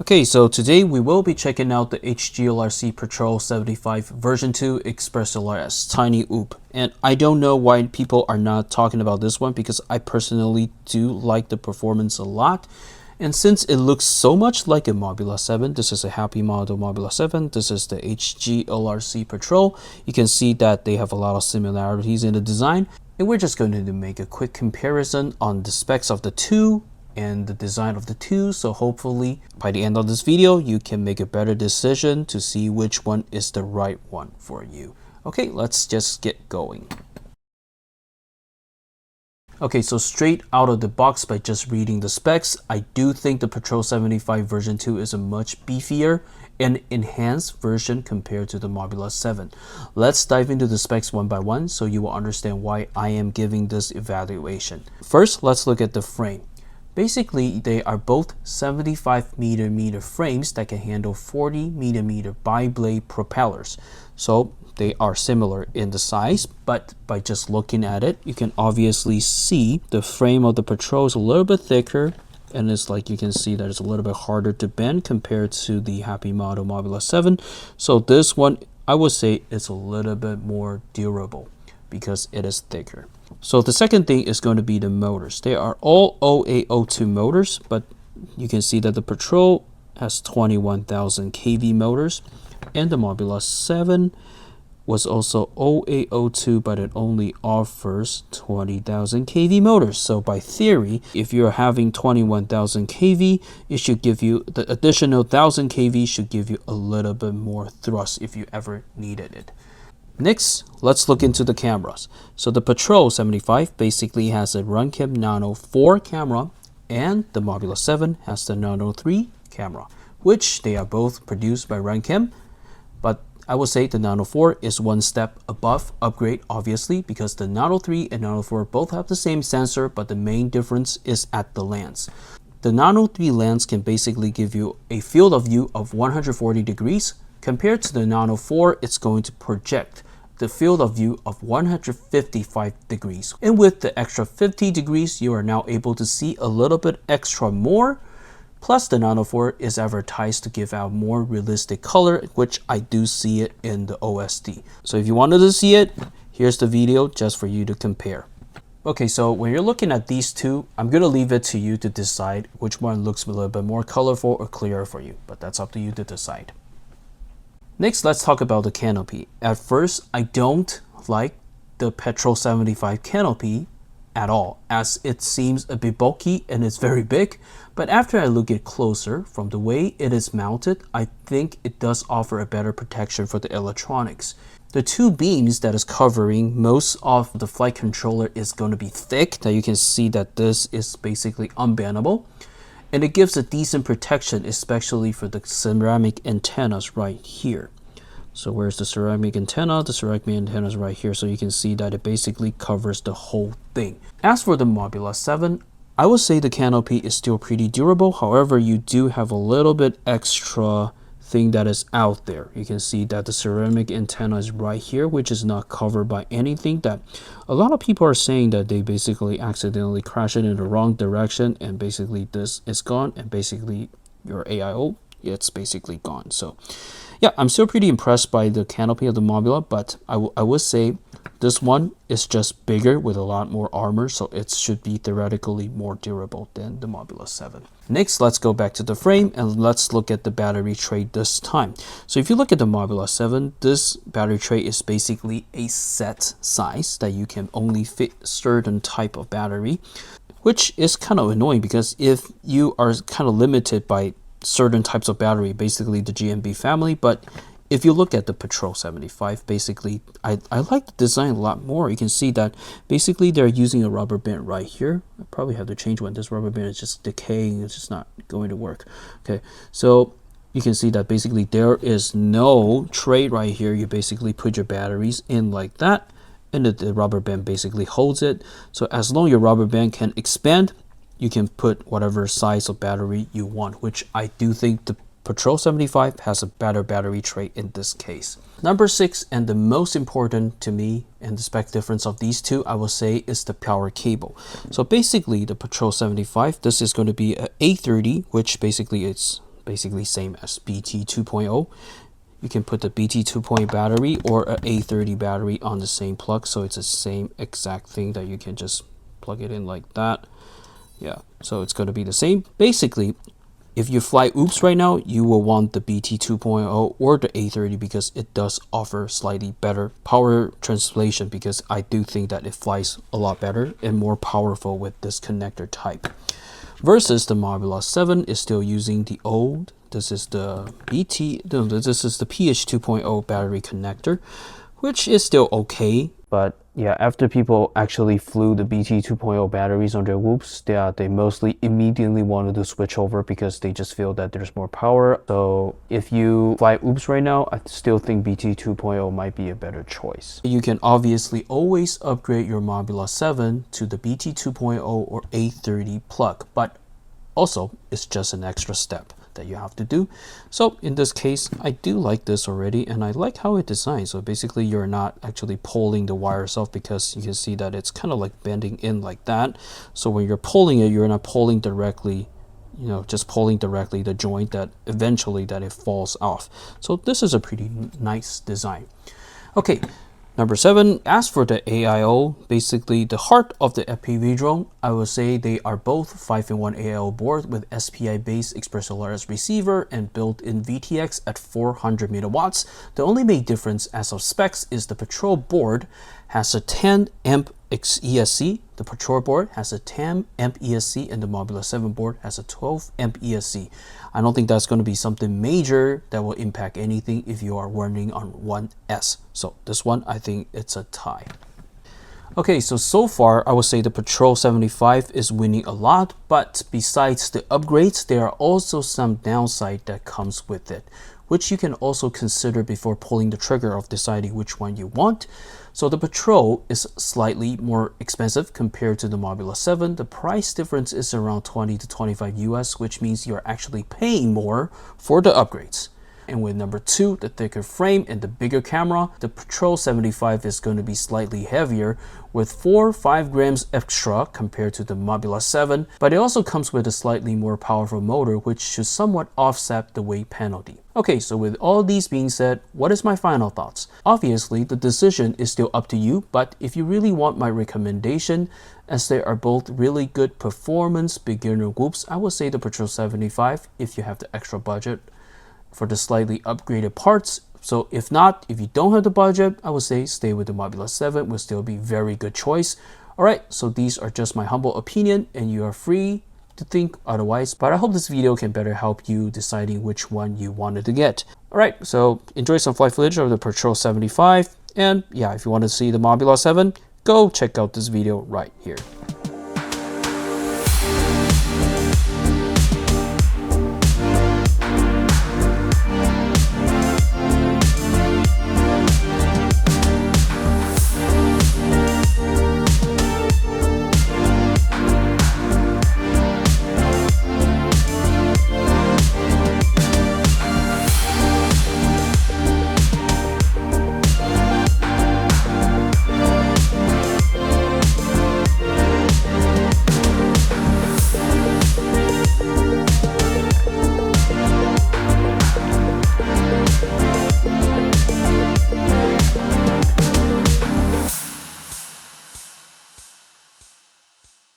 Okay, so today we will be checking out the HGLRC Petrel 75 version 2 Express LRS Tiny Oop. And I don't know why people are not talking about this one because I personally do like the performance a lot. And since it looks so much like a Mobula 7, this is a happy model Mobula 7, this is the HGLRC Petrel. You can see that they have a lot of similarities in the design. And we're just going to make a quick comparison on the specs of the two and the design of the two, so hopefully by the end of this video you can make a better decision to see which one is the right one for you. Okay, let's just get going. Okay, so straight out of the box, by just reading the specs, I do think the Petrel 75 version 2 is a much beefier and enhanced version compared to the Mobula 7. Let's dive into the specs one by one so you will understand why I am giving this evaluation. First, let's look at the frame. Basically, they are both 75mm frames that can handle 40mm bi-blade propellers. So they are similar in the size, but by just looking at it, you can obviously see the frame of the Petrel is a little bit thicker, and it's like you can see that it's a little bit harder to bend compared to the Happy Model Mobula 7. So this one, I would say, is a little bit more durable because it is thicker. So the second thing is going to be the motors. They are all OA02 motors, but you can see that the Petrel has 21,000 kV motors, and the Mobula 7 was also OA02, but it only offers 20,000 kV motors. So by theory, if you're having 21,000 kV, it should give you, the additional 1,000 kV should give you a little bit more thrust if you ever needed it. Next, let's look into the cameras. So the Petrel 75 basically has a Runcam Nano 4 camera, and the Mobula 7 has the Nano 3 camera, which they are both produced by Runcam. But I would say the Nano 4 is one step above upgrade, obviously, because the Nano 3 and Nano 4 both have the same sensor, but the main difference is at the lens. The Nano 3 lens can basically give you a field of view of 140 degrees. Compared to the Nano 4, it's going to project the field of view of 155 degrees. And with the extra 50 degrees, you are now able to see a little bit extra more. Plus, the Nano 4 is advertised to give out more realistic color, which I do see it in the OSD. So if you wanted to see it, here's the video just for you to compare. Okay, so when you're looking at these two, I'm going to leave it to you to decide which one looks a little bit more colorful or clearer for you, but that's up to you to decide. Next, let's talk about the canopy. At first, I don't like the Petrel 75 canopy at all, as it seems a bit bulky and it's very big. But after I look at closer, from the way it is mounted, I think it does offer a better protection for the electronics. The two beams that is covering most of the flight controller is going to be thick, that you can see that this is basically unbendable. And it gives a decent protection, especially for the ceramic antennas right here. So where's the ceramic antenna? The ceramic antenna is right here. So you can see that it basically covers the whole thing. As for the Mobula 7, I would say the canopy is still pretty durable. However, you do have a little bit extra thing that is out there. You can see that the ceramic antenna is right here, which is not covered by anything. That a lot of people are saying that they basically accidentally crash it in the wrong direction, and basically this is gone, and basically your AIO, it's basically gone. So yeah, I'm still pretty impressed by the canopy of the Mobula, but I would say this one is just bigger with a lot more armor, so it should be theoretically more durable than the Mobula 7. Next, let's go back to the frame and let's look at the battery tray this time. So if you look at the Mobula 7, this battery tray is basically a set size that you can only fit certain type of battery, which is kind of annoying because if you are kind of limited by certain types of battery, basically the GMB family. But if you look at the Petrel 75, basically I like the design a lot more. You can see that basically they're using a rubber band right here. I probably have to change one. This rubber band is just decaying, it's just not going to work. Okay, so you can see that basically there is no tray right here. You basically put your batteries in like that, and the rubber band basically holds it. So as long as your rubber band can expand, you can put whatever size of battery you want, which I do think the Petrel 75 has a better battery tray in this case. Number 6, and the most important to me, and the spec difference of these two, I will say, is the power cable. So basically the Petrel 75, this is going to be a A30, which basically it's basically same as BT 2.0. You can put the BT 2.0 battery or a A30 battery on the same plug, so it's the same exact thing that you can just plug it in like that. Yeah, so it's going to be the same. Basically, if you fly OOPS right now, you will want the BT 2.0 or the A30 because it does offer slightly better power translation, because I do think that it flies a lot better and more powerful with this connector type. Versus the Mobula 7 is still using the old, this is the this is the PH 2.0 battery connector, which is still okay. But yeah, after people actually flew the BT 2.0 batteries on their whoops, they mostly immediately wanted to switch over because they just feel that there's more power. So if you fly oops right now, I still think BT 2.0 might be a better choice. You can obviously always upgrade your Mobula 7 to the BT 2.0 or A30 plug, but also it's just an extra step that you have to do. So in this case, I do like this already, and I like how it designed. So basically you're not actually pulling the wires off, because you can see that it's kind of like bending in like that. So when you're pulling it, you're not pulling directly, you know, just pulling directly the joint that eventually that it falls off. So this is a pretty nice design. Okay, number 7, as for the AIO, basically the heart of the FPV drone, I would say they are both 5-in-1 AIO board with SPI based Express LRS receiver and built-in VTX at 400 megawatts. The only main difference as of specs is the Petrel board has a 10 amp ESC, the Petrel board has a 10 amp ESC, and the Mobula 7 board has a 12 amp ESC. I don't think that's going to be something major that will impact anything if you are running on 1S. So this one, I think it's a tie. Okay, so far, I would say the Petrel 75 is winning a lot, but besides the upgrades, there are also some downside that comes with it, which you can also consider before pulling the trigger of deciding which one you want. So the Petrel is slightly more expensive compared to the Mobula 7. The price difference is around 20 to 25 US, which means you're actually paying more for the upgrades. And with number 2, the thicker frame and the bigger camera, the Petrel 75 is going to be slightly heavier with 4-5 grams extra compared to the Mobula 7, but it also comes with a slightly more powerful motor, which should somewhat offset the weight penalty. Okay, so with all these being said, what is my final thoughts? Obviously, the decision is still up to you, but if you really want my recommendation, as they are both really good performance beginner whoops, I would say the Petrel 75 if you have the extra budget for the slightly upgraded parts. So if not, if you don't have the budget, I would say stay with the Mobula 7, will still be very good choice. Alright, so these are just my humble opinion, and you are free to think otherwise, but I hope this video can better help you deciding which one you wanted to get. Alright, so enjoy some flight footage of the Petrel 75, and yeah, if you want to see the Mobula 7, go check out this video right here.